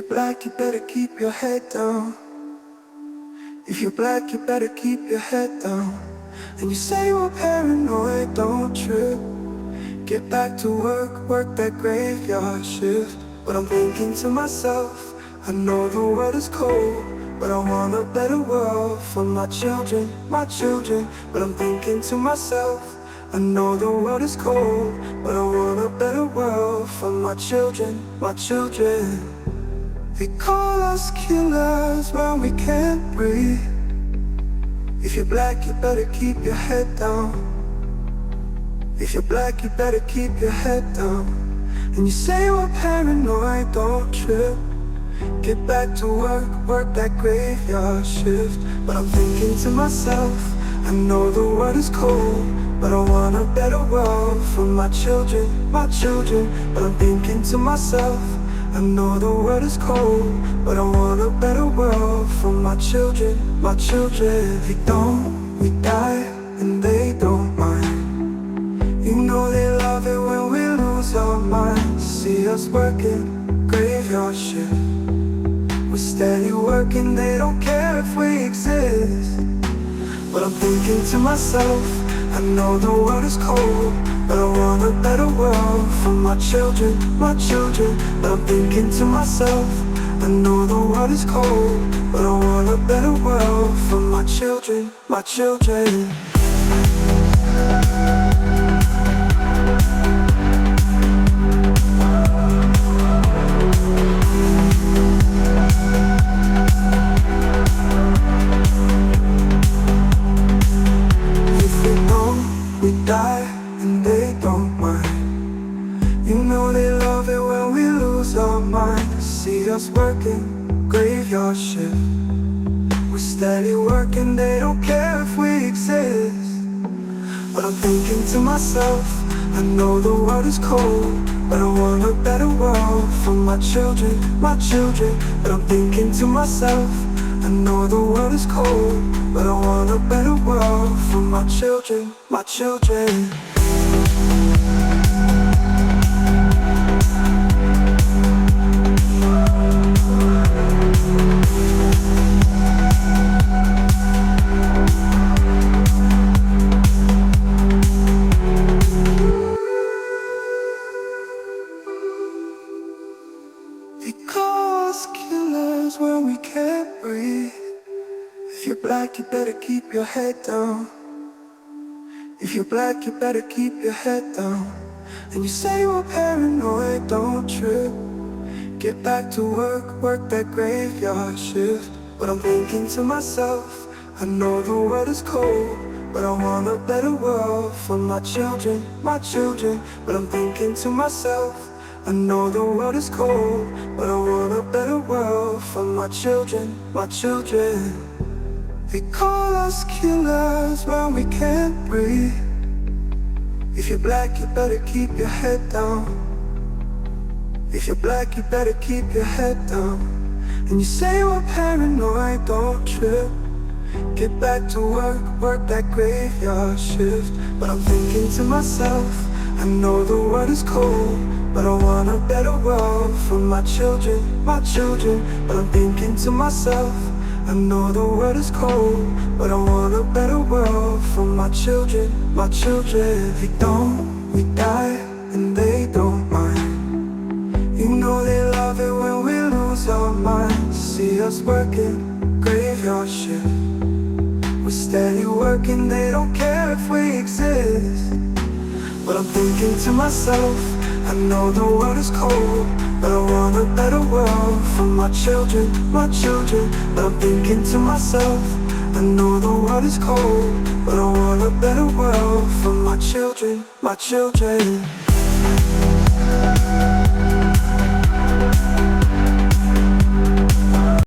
you're black, you better keep your head down. If you're black, you better keep your head down. And you say we're paranoid, don't trip. Get back to work, work that graveyard shift. But I'm thinking to myself, I know the world is cold, but I want a better world for my children, my children. But I'm thinking to myself, I know the world is cold, but I want a better world for my children, my children. They call us killers when we can't breathe. If you're black, you better keep your head down. If you're black, you better keep your head down. And you say we're paranoid, don't trip. Get back to work, work that graveyard shift. But I'm thinking to myself, I know the world is cold, but I want a better world for my children, my children. But I'm thinking to myself, I know the world is cold, but I want a better world for my children, my children. We don't, we die, and they don't mind. You know they love it when we lose our minds. See us working graveyard shift. We're steady working, they don't care if we exist. But I'm thinking to myself, I know the world is cold, but I want a better world for my children, my children. But I'm thinking to myself, I know the world is cold, but I want a better world for my children, my children. We die and they don't mind. You know they love it when we lose our minds. See us working graveyard shift. We're steady working, they don't care if we exist. But I'm thinking to myself, I know the world is cold, but I want a better world for my children, my children. But I'm thinking to myself, I know the world is cold, but I want a better world for my children, my children. They call us killers when we can't breathe. If you're black, you better keep your head down. If you're black, you better keep your head down. And you say we're paranoid, don't trip. Get back to work, work that graveyard shift. But I'm thinking to myself, I know the world is cold, but I want a better world for my children, my children. But I'm thinking to myself, I know the world is cold, but I want a better world for my children, my children. They call us killers when we can't breathe. If you're black, you better keep your head down. If you're black, you better keep your head down. And you say we're paranoid, don't trip. Get back to work, work that graveyard shift. But I'm thinking to myself, I know the world is cold, but I want a better world for my children, my children. But I'm thinking to myself, I know the world is cold, but I want a better world for my children, my children. We don't, we die, and they don't mind. You know they love it when we lose our minds. See us working graveyard shift. We're steady working, they don't care if we exist. But I'm thinking to myself, I know the world is cold, but I want a better world for my children, my children. But I'm thinking to myself, I know the world is cold, but I want a better world for my children, my children.